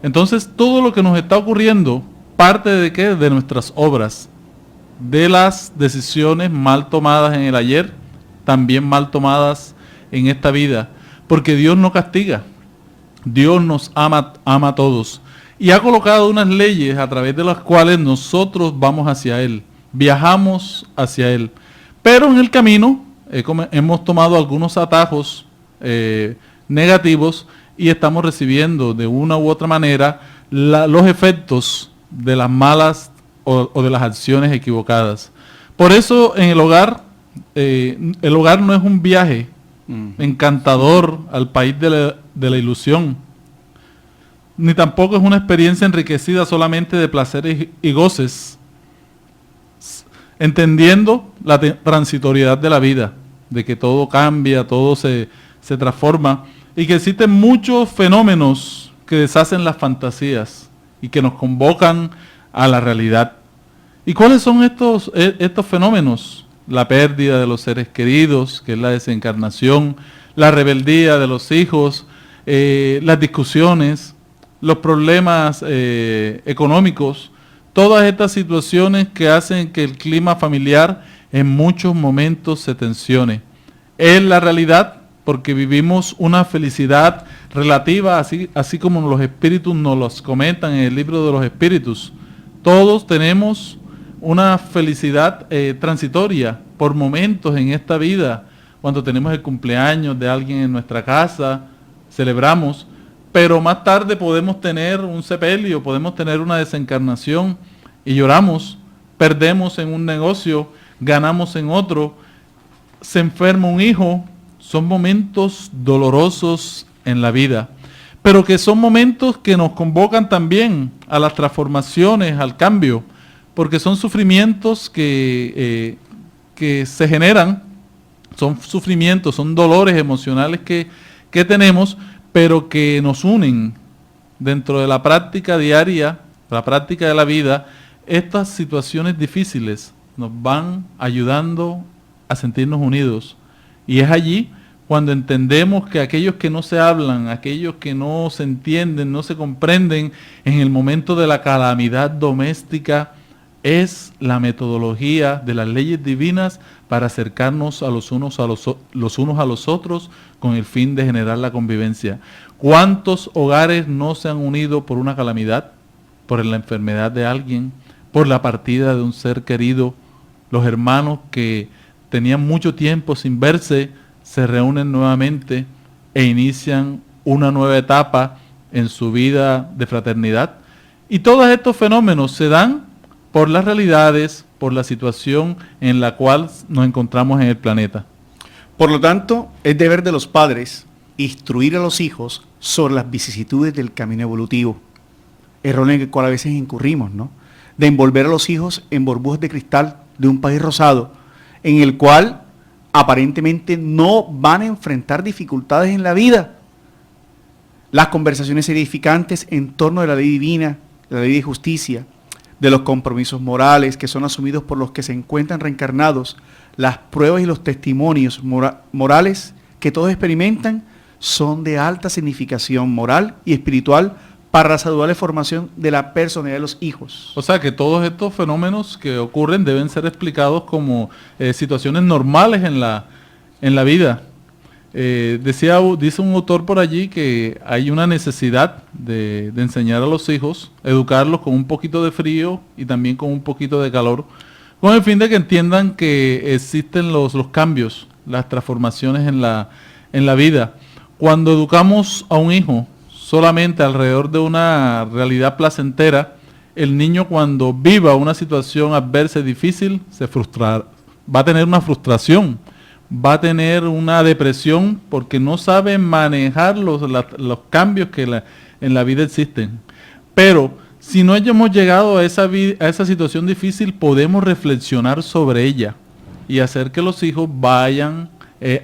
Entonces todo lo que nos está ocurriendo parte de ¿qué? De nuestras obras, de las decisiones mal tomadas en el ayer, también mal tomadas en esta vida, porque Dios no castiga, Dios nos ama a todos, y ha colocado unas leyes a través de las cuales nosotros vamos hacia Él, viajamos hacia Él, pero en el camino hemos tomado algunos atajos negativos y estamos recibiendo de una u otra manera los efectos de las malas o de las acciones equivocadas. Por eso en el hogar no es un viaje encantador al país de la ilusión, ni tampoco es una experiencia enriquecida solamente de placeres y goces, entendiendo la transitoriedad de la vida, de que todo cambia, todo se transforma, y que existen muchos fenómenos que deshacen las fantasías y que nos convocan a la realidad. ¿Y cuáles son estos fenómenos? La pérdida de los seres queridos, que es la desencarnación, la rebeldía de los hijos, las discusiones, los problemas económicos, todas estas situaciones que hacen que el clima familiar en muchos momentos se tensione. Es la realidad, porque vivimos una felicidad relativa, así como los espíritus nos los comentan en el libro de los espíritus. Todos tenemos una felicidad transitoria por momentos en esta vida. Cuando tenemos el cumpleaños de alguien en nuestra casa, celebramos, pero más tarde podemos tener un sepelio, podemos tener una desencarnación y lloramos, perdemos en un negocio, ganamos en otro, se enferma un hijo. Son momentos dolorosos en la vida, pero que son momentos que nos convocan también a las transformaciones, al cambio, porque son sufrimientos que se generan, son sufrimientos, son dolores emocionales que tenemos, pero que nos unen dentro de la práctica diaria, la práctica de la vida. Estas situaciones difíciles nos van ayudando a sentirnos unidos, y es allí cuando entendemos que aquellos que no se hablan, aquellos que no se entienden, no se comprenden en el momento de la calamidad doméstica, es la metodología de las leyes divinas para acercarnos a los unos a los otros con el fin de generar la convivencia. ¿Cuántos hogares no se han unido por una calamidad, por la enfermedad de alguien, por la partida de un ser querido? Los hermanos que tenían mucho tiempo sin verse se reúnen nuevamente e inician una nueva etapa en su vida de fraternidad. Y todos estos fenómenos se dan por las realidades, por la situación en la cual nos encontramos en el planeta.
Por lo tanto, es deber de los padres instruir a los hijos sobre las vicisitudes del camino evolutivo, error en el cual a veces incurrimos, ¿no? De envolver a los hijos en burbujas de cristal de un país rosado, en el cual aparentemente no van a enfrentar dificultades en la vida. Las conversaciones edificantes en torno de la ley divina, de la ley de justicia, de los compromisos morales que son asumidos por los que se encuentran reencarnados, las pruebas y los testimonios morales que todos experimentan son de alta significación moral y espiritual para la saludable formación de la personalidad de los hijos.
O sea que todos estos fenómenos que ocurren deben ser explicados como situaciones normales en la vida. Dice un autor por allí que hay una necesidad de enseñar a los hijos, educarlos con un poquito de frío y también con un poquito de calor, con el fin de que entiendan que existen los cambios, las transformaciones en la vida. Cuando educamos a un hijo solamente alrededor de una realidad placentera, el niño cuando viva una situación adversa y difícil se frustra, va a tener una frustración, va a tener una depresión porque no sabe manejar los cambios que en la vida existen. Pero si no hemos llegado a esa situación difícil, podemos reflexionar sobre ella y hacer que los hijos vayan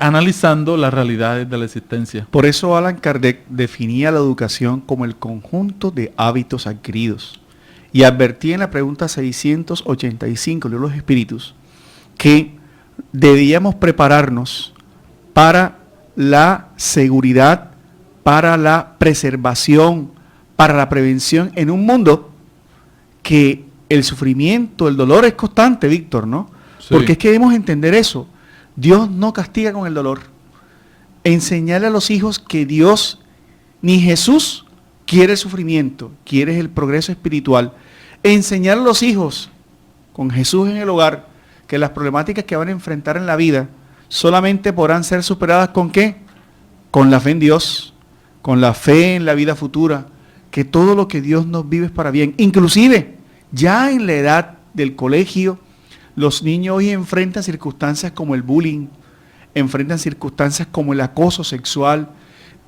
analizando las realidades de la existencia.
Por eso Allan Kardec definía la educación como el conjunto de hábitos adquiridos y advertía en la pregunta 685 de los Espíritus que debíamos prepararnos para la seguridad, para la preservación, para la prevención en un mundo que el sufrimiento, el dolor es constante, Víctor, ¿no? Sí. Porque es que debemos entender eso. Dios no castiga con el dolor. Enseñarle a los hijos que Dios, ni Jesús, quiere el sufrimiento, quiere el progreso espiritual. Enseñar a los hijos, con Jesús en el hogar, que las problemáticas que van a enfrentar en la vida solamente podrán ser superadas ¿con qué? Con la fe en Dios, con la fe en la vida futura, que todo lo que Dios nos vive es para bien. Inclusive, ya en la edad del colegio, los niños hoy enfrentan circunstancias como el bullying, enfrentan circunstancias como el acoso sexual,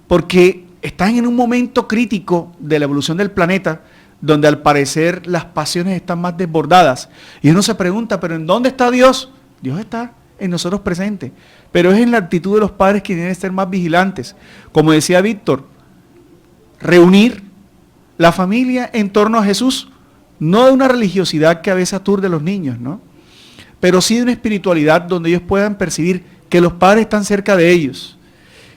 porque están en un momento crítico de la evolución del planeta, donde al parecer las pasiones están más desbordadas. Y uno se pregunta, ¿pero en dónde está Dios? Dios está en nosotros presente, pero es en la actitud de los padres que deben ser más vigilantes. Como decía Víctor, reunir la familia en torno a Jesús, no de una religiosidad que a veces aturde a los niños, ¿no? Pero sí de una espiritualidad donde ellos puedan percibir que los padres están cerca de ellos,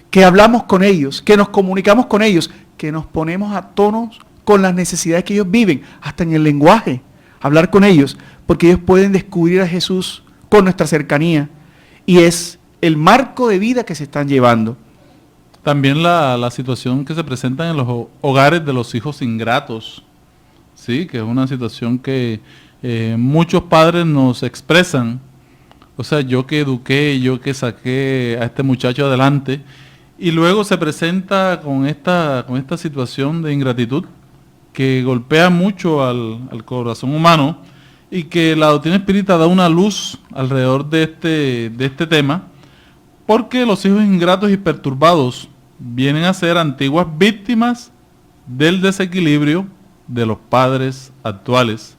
que hablamos con ellos, que nos comunicamos con ellos, que nos ponemos a tono con las necesidades que ellos viven, hasta en el lenguaje, hablar con ellos, porque ellos pueden descubrir a Jesús con nuestra cercanía, y es el marco de vida que se están llevando.
También la situación que se presenta en los hogares de los hijos ingratos, sí, que es una situación que muchos padres nos expresan. O sea, yo que eduqué, yo que saqué a este muchacho adelante, y luego se presenta con esta situación de ingratitud que golpea mucho al corazón humano, y que la doctrina espírita da una luz alrededor de este tema, porque los hijos ingratos y perturbados vienen a ser antiguas víctimas del desequilibrio de los padres actuales,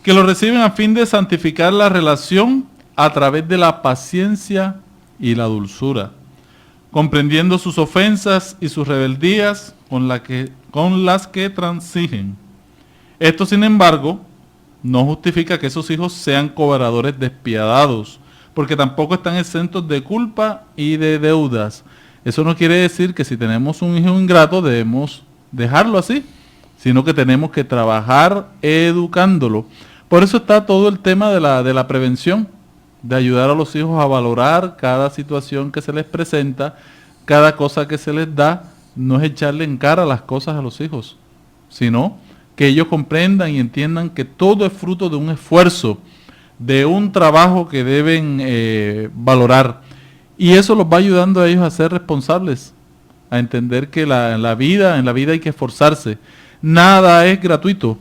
que lo reciben a fin de santificar la relación a través de la paciencia y la dulzura, comprendiendo sus ofensas y sus rebeldías con las que transigen. Esto, sin embargo, no justifica que esos hijos sean cobradores despiadados, porque tampoco están exentos de culpa y de deudas. Eso no quiere decir que si tenemos un hijo ingrato debemos dejarlo así, sino que tenemos que trabajar educándolo. Por eso está todo el tema de la prevención, de ayudar a los hijos a valorar cada situación que se les presenta, cada cosa que se les da. No es echarle en cara las cosas a los hijos, sino que ellos comprendan y entiendan que todo es fruto de un esfuerzo, de un trabajo que deben valorar. Y eso los va ayudando a ellos a ser responsables, a entender que en la vida hay que esforzarse. Nada es gratuito,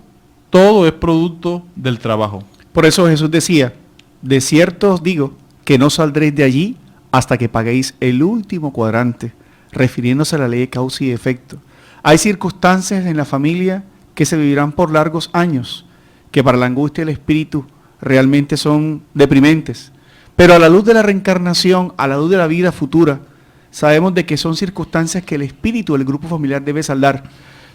todo es producto del trabajo.
Por eso Jesús decía, de cierto os digo que no saldréis de allí hasta que paguéis el último cuadrante, refiriéndose a la ley de causa y efecto. Hay circunstancias en la familia que se vivirán por largos años, que para la angustia del espíritu realmente son deprimentes, Pero a la luz de la reencarnación, a la luz de la vida futura, sabemos de que son circunstancias que el espíritu del grupo familiar debe saldar.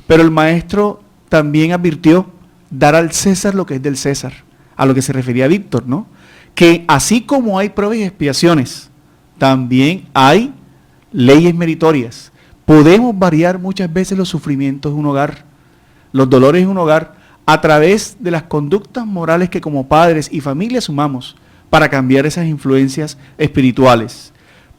Pero el maestro también advirtió dar al César lo que es del César, a lo que se refería Víctor, ¿no? Que así como hay pruebas y expiaciones, también hay leyes meritorias. Podemos variar muchas veces los sufrimientos de un hogar, los dolores de un hogar, a través de las conductas morales que como padres y familia sumamos para cambiar esas influencias espirituales.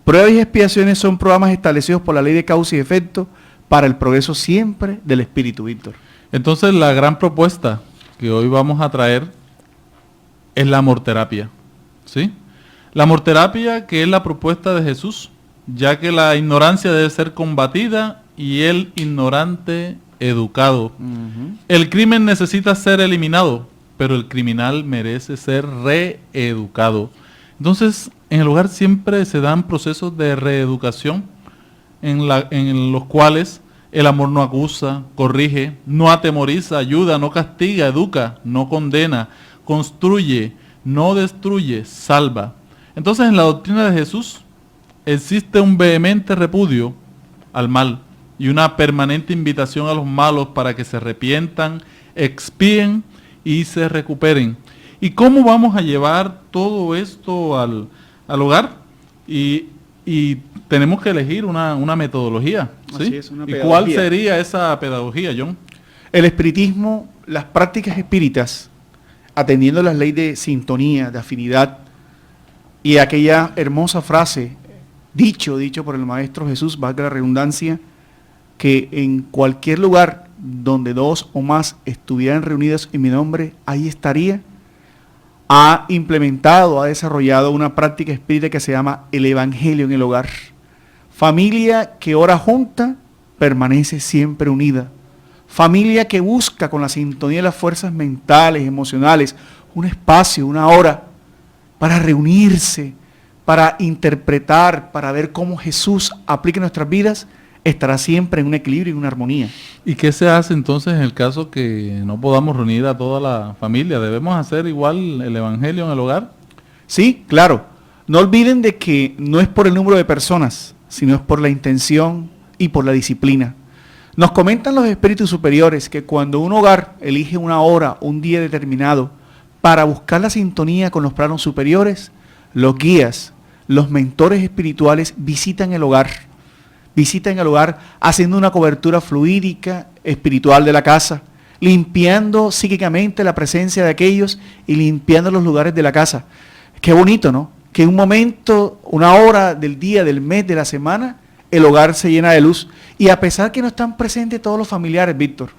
Pruebas y expiaciones son programas establecidos por la ley de causa y efecto para el progreso siempre del espíritu, Víctor.
Entonces la gran propuesta que hoy vamos a traer es la amorterapia, ¿sí? La amorterapia, que es la propuesta de Jesús, ya que la ignorancia debe ser combatida y el ignorante educado. El crimen necesita ser eliminado, pero el criminal merece ser reeducado. Entonces, en el hogar siempre se dan procesos de reeducación en los cuales el amor no acusa, corrige, no atemoriza, ayuda, no castiga, educa, no condena, construye, no destruye, salva. Entonces, en la doctrina de Jesús existe un vehemente repudio al mal y una permanente invitación a los malos para que se arrepientan, expíen y se recuperen. ¿Y cómo vamos a llevar todo esto al hogar? Y tenemos que elegir una metodología, ¿sí?
Así es, una
¿Y
pedagogía.
cuál sería esa pedagogía, John?
El espiritismo, las prácticas espíritas, atendiendo las leyes de sintonía, de afinidad, y aquella hermosa frase, dicho por el Maestro Jesús, valga la redundancia, que en cualquier lugar donde dos o más estuvieran reunidos en mi nombre, ahí estaría, ha implementado, ha desarrollado una práctica espírita que se llama el Evangelio en el hogar. Familia que ora junta, permanece siempre unida. Familia que busca con la sintonía de las fuerzas mentales, emocionales, un espacio, una hora para reunirse, para interpretar, para ver cómo Jesús aplica en nuestras vidas, estará siempre en un equilibrio y en una armonía.
¿Y qué se hace entonces en el caso que no podamos reunir a toda la familia? ¿Debemos hacer igual el Evangelio en el hogar?
Sí, claro. No olviden de que no es por el número de personas, sino es por la intención y por la disciplina. Nos comentan los espíritus superiores que cuando un hogar elige una hora, un día determinado, para buscar la sintonía con los planos superiores, los guías, los mentores espirituales visitan el hogar haciendo una cobertura fluídica, espiritual de la casa, limpiando psíquicamente la presencia de aquellos y limpiando los lugares de la casa. Qué bonito, ¿no? Que en un momento, una hora del día, del mes, de la semana, el hogar se llena de luz. Y a pesar que no están presentes todos los familiares, Víctor,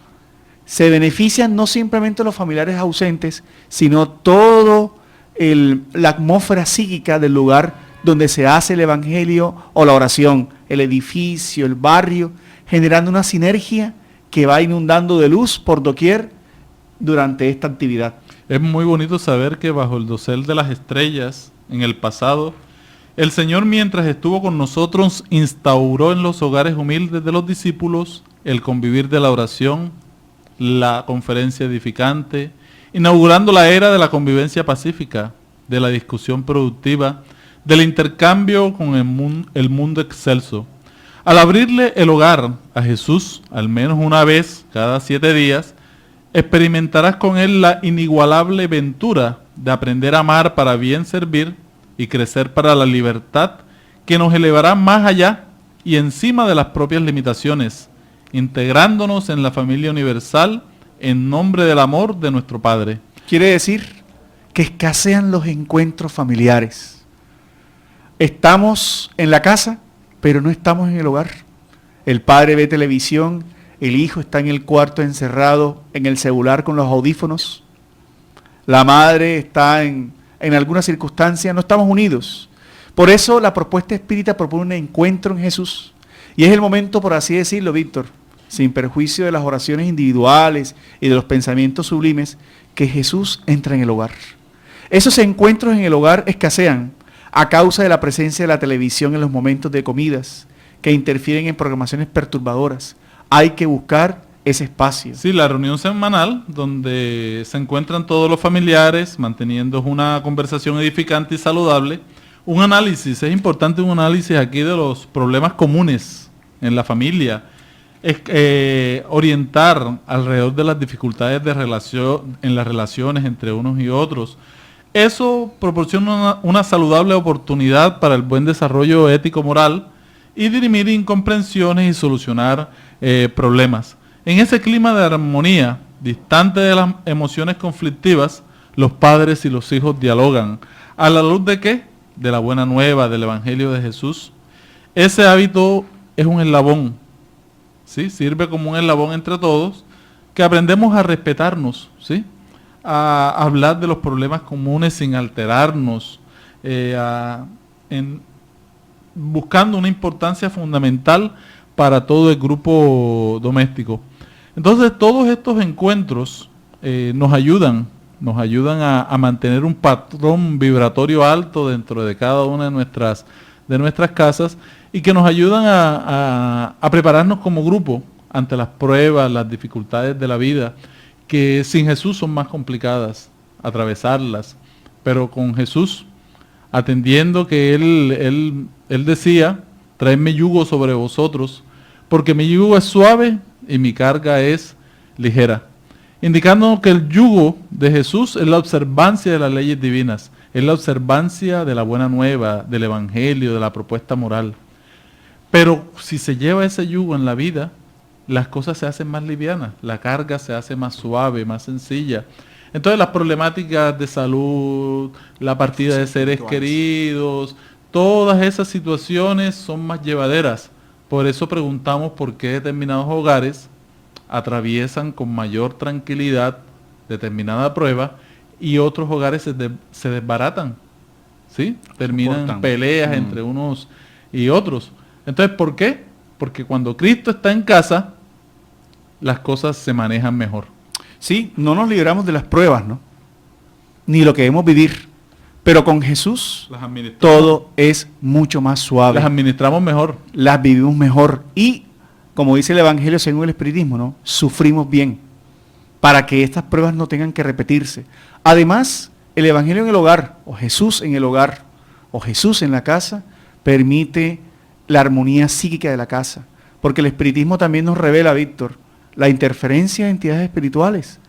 se benefician no simplemente los familiares ausentes, sino todo la atmósfera psíquica del lugar donde se hace el evangelio o la oración, el edificio, el barrio, generando una sinergia que va inundando de luz por doquier durante esta actividad.
Es muy bonito saber que bajo el dosel de las estrellas, en el pasado, el Señor, mientras estuvo con nosotros, instauró en los hogares humildes de los discípulos el convivir de la oración, la conferencia edificante, inaugurando la era de la convivencia pacífica, de la discusión productiva, del intercambio con el mundo excelso. Al abrirle el hogar a Jesús, al menos una vez cada 7 días, experimentarás con él la inigualable ventura de aprender a amar para bien servir y crecer para la libertad, que nos elevará más allá y encima de las propias limitaciones, integrándonos en la familia universal en nombre del amor de nuestro Padre.
Quiere decir que escasean los encuentros familiares. Estamos en la casa, pero no estamos en el hogar. El padre ve televisión, el hijo está en el cuarto encerrado en el celular con los audífonos. La madre está en alguna circunstancia, no estamos unidos. Por eso la propuesta espírita propone un encuentro en Jesús. Y es el momento, por así decirlo, Víctor, sin perjuicio de las oraciones individuales y de los pensamientos sublimes, que Jesús entra en el hogar. Esos encuentros en el hogar escasean a causa de la presencia de la televisión en los momentos de comidas, que interfieren en programaciones perturbadoras. Hay que buscar ese espacio.
Sí, la reunión semanal, donde se encuentran todos los familiares, manteniendo una conversación edificante y saludable, un análisis, es importante un análisis aquí de los problemas comunes en la familia, es orientar alrededor de las dificultades de relación, en las relaciones entre unos y otros. Eso proporciona una saludable oportunidad para el buen desarrollo ético-moral y dirimir incomprensiones y solucionar problemas. En ese clima de armonía, distante de las emociones conflictivas, los padres y los hijos dialogan. ¿A la luz de qué? De la buena nueva, del Evangelio de Jesús. Ese hábito es un eslabón, ¿sí? Sirve como un eslabón entre todos, que aprendemos a respetarnos, ¿sí? A hablar de los problemas comunes sin alterarnos, buscando una importancia fundamental para todo el grupo doméstico. Entonces, todos estos encuentros nos ayudan a mantener un patrón vibratorio alto dentro de cada una de nuestras casas y que nos ayudan a prepararnos como grupo ante las pruebas, las dificultades de la vida, que sin Jesús son más complicadas atravesarlas, pero con Jesús, atendiendo que Él decía, traedme yugo sobre vosotros, porque mi yugo es suave y mi carga es ligera, indicando que el yugo de Jesús es la observancia de las leyes divinas, es la observancia de la buena nueva, del evangelio, de la propuesta moral. Pero si se lleva ese yugo en la vida, las cosas se hacen más livianas, la carga se hace más suave, más sencilla. Entonces las problemáticas de salud, la partida de seres queridos, todas esas situaciones son más llevaderas. Por eso preguntamos por qué determinados hogares atraviesan con mayor tranquilidad determinada prueba y otros hogares se desbaratan, ¿sí? Terminan peleas entre unos y otros. Entonces, ¿por qué? Porque cuando Cristo está en casa, las cosas se manejan mejor.
Sí, no nos libramos de las pruebas, ¿no? Ni lo que debemos vivir. Pero con Jesús todo es mucho más suave.
Las administramos mejor.
Las vivimos mejor. Y, como dice el Evangelio según el Espiritismo, ¿no? Sufrimos bien para que estas pruebas no tengan que repetirse. Además, el Evangelio en el hogar, o Jesús en el hogar, o Jesús en la casa, permite la armonía psíquica de la casa. Porque el Espiritismo también nos revela, Víctor, la interferencia de entidades espirituales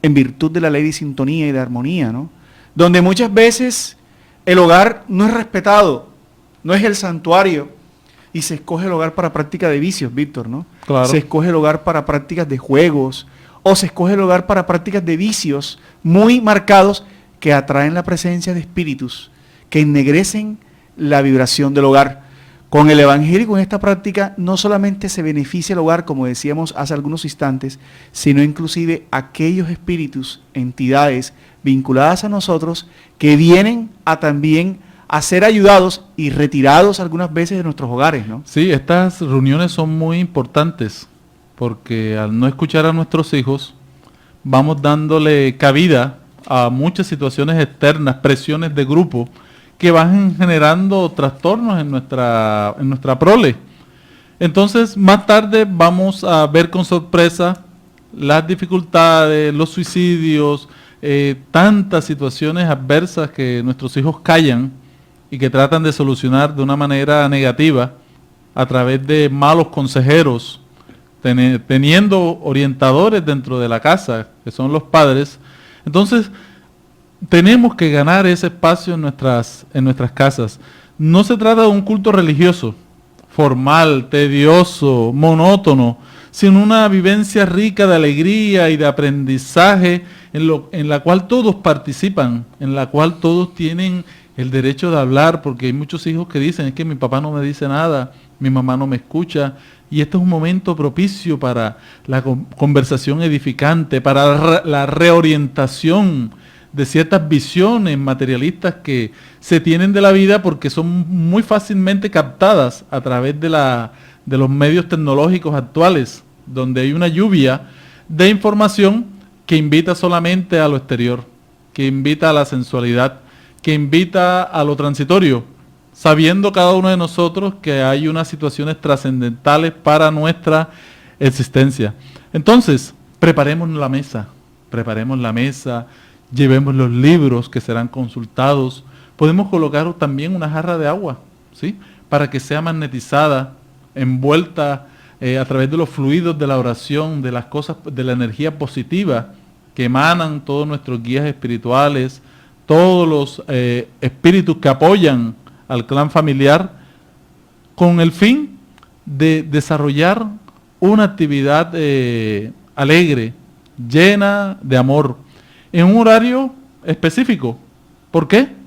en virtud de la ley de sintonía y de armonía, ¿no? Donde muchas veces el hogar no es respetado, no es el santuario, y se escoge el hogar para práctica de vicios, Víctor, ¿no?
Claro.
Se escoge el hogar para prácticas de juegos, o se escoge el hogar para prácticas de vicios muy marcados que atraen la presencia de espíritus que ennegrecen la vibración del hogar. Con el Evangelio y con esta práctica no solamente se beneficia el hogar, como decíamos hace algunos instantes, sino inclusive aquellos espíritus, entidades vinculadas a nosotros que vienen a también a ser ayudados y retirados algunas veces de nuestros hogares, ¿no?
Sí, estas reuniones son muy importantes porque al no escuchar a nuestros hijos vamos dándole cabida a muchas situaciones externas, presiones de grupo que van generando trastornos en nuestra prole. Entonces, más tarde vamos a ver con sorpresa las dificultades, los suicidios, tantas situaciones adversas que nuestros hijos callan y que tratan de solucionar de una manera negativa a través de malos consejeros, teniendo orientadores dentro de la casa, que son los padres. Entonces, tenemos que ganar ese espacio en nuestras casas. No se trata de un culto religioso, formal, tedioso, monótono, sino una vivencia rica de alegría y de aprendizaje en la cual todos participan, en la cual todos tienen el derecho de hablar, porque hay muchos hijos que dicen, es que mi papá no me dice nada, mi mamá no me escucha, y este es un momento propicio para la conversación edificante, para la reorientación de ciertas visiones materialistas que se tienen de la vida porque son muy fácilmente captadas a través de los medios tecnológicos actuales, donde hay una lluvia de información que invita solamente a lo exterior, que invita a la sensualidad, que invita a lo transitorio, sabiendo cada uno de nosotros que hay unas situaciones trascendentales para nuestra existencia. Entonces, preparemos la mesa, llevemos los libros que serán consultados. podemos colocar también una jarra de agua, ¿sí? Para que sea magnetizada, envuelta a través de los fluidos de la oración, de las cosas, de la energía positiva que emanan todos nuestros guías espirituales, todos los espíritus que apoyan al clan familiar, con el fin de desarrollar una actividad alegre, llena de amor, en un horario específico. ¿Por qué?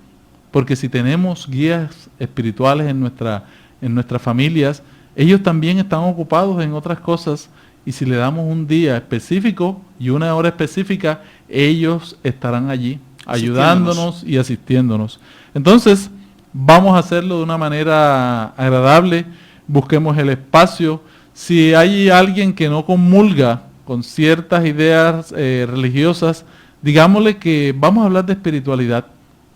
Porque si tenemos guías espirituales en nuestras familias, ellos también están ocupados en otras cosas, y si le damos un día específico y una hora específica, ellos estarán allí ayudándonos y asistiéndonos. Entonces, vamos a hacerlo de una manera agradable, busquemos el espacio. Si hay alguien que no comulga con ciertas ideas religiosas, digámosle que vamos a hablar de espiritualidad,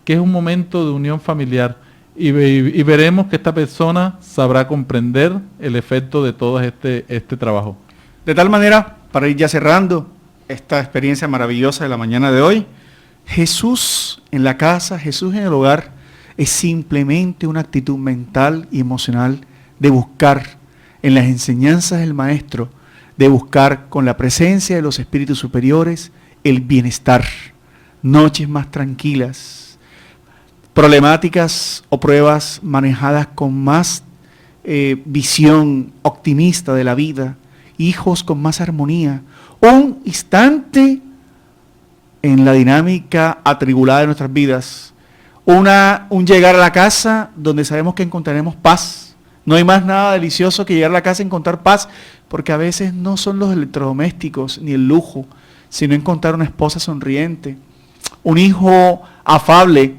que es un momento de unión familiar, y veremos que esta persona sabrá comprender el efecto de todo este trabajo.
De tal manera, para ir ya cerrando esta experiencia maravillosa de la mañana de hoy, Jesús en la casa, Jesús en el hogar, es simplemente una actitud mental y emocional de buscar en las enseñanzas del Maestro, de buscar con la presencia de los espíritus superiores el bienestar, noches más tranquilas, problemáticas o pruebas manejadas con más visión optimista de la vida, hijos con más armonía, un instante en la dinámica atribulada de nuestras vidas, un llegar a la casa donde sabemos que encontraremos paz. No hay más nada delicioso que llegar a la casa y encontrar paz, porque a veces no son los electrodomésticos ni el lujo, sino encontrar una esposa sonriente, un hijo afable,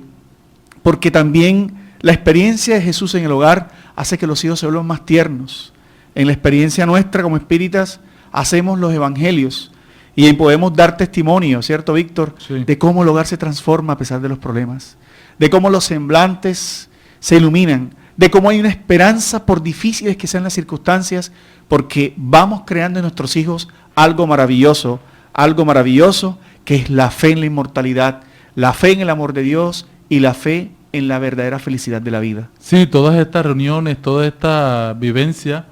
porque también la experiencia de Jesús en el hogar hace que los hijos se vuelvan más tiernos. En la experiencia nuestra como espíritas hacemos los evangelios y podemos dar testimonio, ¿cierto, Víctor?
Sí.
De cómo el hogar se transforma a pesar de los problemas, de cómo los semblantes se iluminan, de cómo hay una esperanza por difíciles que sean las circunstancias, porque vamos creando en nuestros hijos algo maravilloso que es la fe en la inmortalidad, la fe en el amor de Dios y la fe en la verdadera felicidad de la vida.
Sí, todas estas reuniones, toda esta vivencia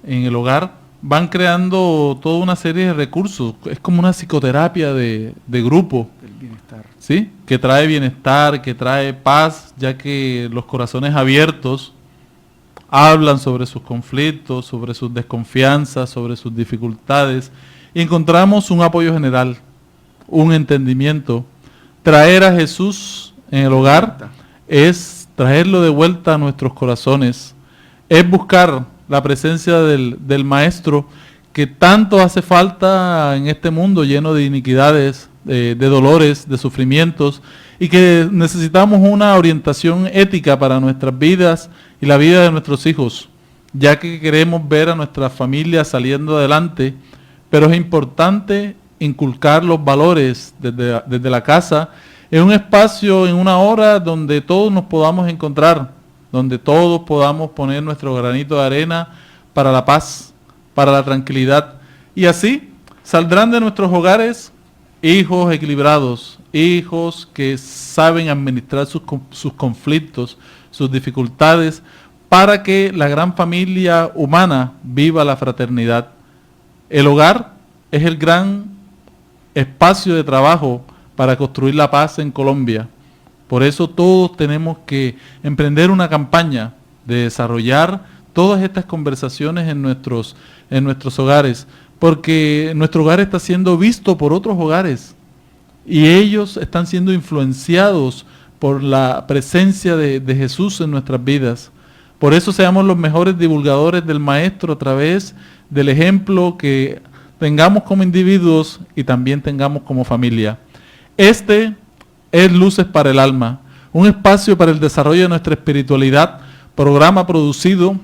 en el hogar van creando toda una serie de recursos. Es como una psicoterapia de grupo,
El bienestar.
¿sí? Que trae bienestar, que trae paz, ya que los corazones abiertos hablan sobre sus conflictos, sobre sus desconfianzas, sobre sus dificultades, y encontramos un apoyo general, un entendimiento. Traer a Jesús en el hogar es traerlo de vuelta a nuestros corazones, es buscar la presencia del Maestro, que tanto hace falta en este mundo lleno de iniquidades, de dolores, de sufrimientos, y que necesitamos una orientación ética para nuestras vidas y la vida de nuestros hijos, ya que queremos ver a nuestras familias saliendo adelante, pero es importante inculcar los valores desde la casa, en un espacio, en una hora donde todos nos podamos encontrar, donde todos podamos poner nuestro granito de arena para la paz, para la tranquilidad, y así saldrán de nuestros hogares hijos equilibrados, hijos que saben administrar sus conflictos, sus dificultades, para que la gran familia humana viva la fraternidad. El hogar es el gran espacio de trabajo para construir la paz en Colombia. Por eso todos tenemos que emprender una campaña de desarrollar todas estas conversaciones en nuestros hogares, porque nuestro hogar está siendo visto por otros hogares y ellos están siendo influenciados por la presencia de Jesús en nuestras vidas. Por eso seamos los mejores divulgadores del Maestro a través del ejemplo que tengamos como individuos y también tengamos como familia. Este es Luces para el Alma, un espacio para el desarrollo de nuestra espiritualidad, programa producido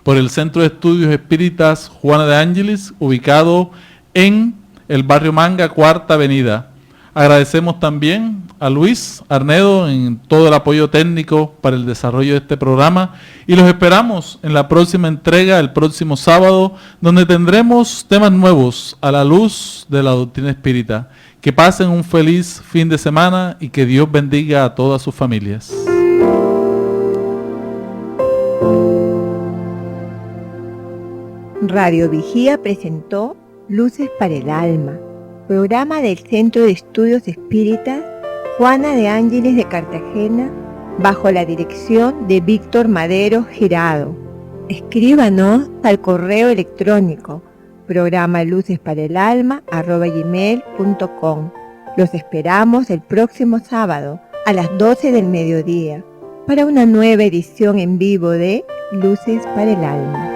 por el Centro de Estudios Espíritas Juana de Ángeles, ubicado en el barrio Manga, Cuarta Avenida. Agradecemos también a Luis Arnedo en todo el apoyo técnico para el desarrollo de este programa y los esperamos en la próxima entrega, el próximo sábado, donde tendremos temas nuevos a la luz de la doctrina espírita. Que pasen un feliz fin de semana y que Dios bendiga a todas sus familias.
Radio Vigía presentó Luces para el Alma, programa del Centro de Estudios Espíritas Juana de Ángeles de Cartagena, bajo la dirección de Víctor Madero Girado. Escríbanos al correo electrónico programalucesparaelalma@gmail.com. Los esperamos el próximo sábado a las 12 del mediodía para una nueva edición en vivo de Luces para el Alma.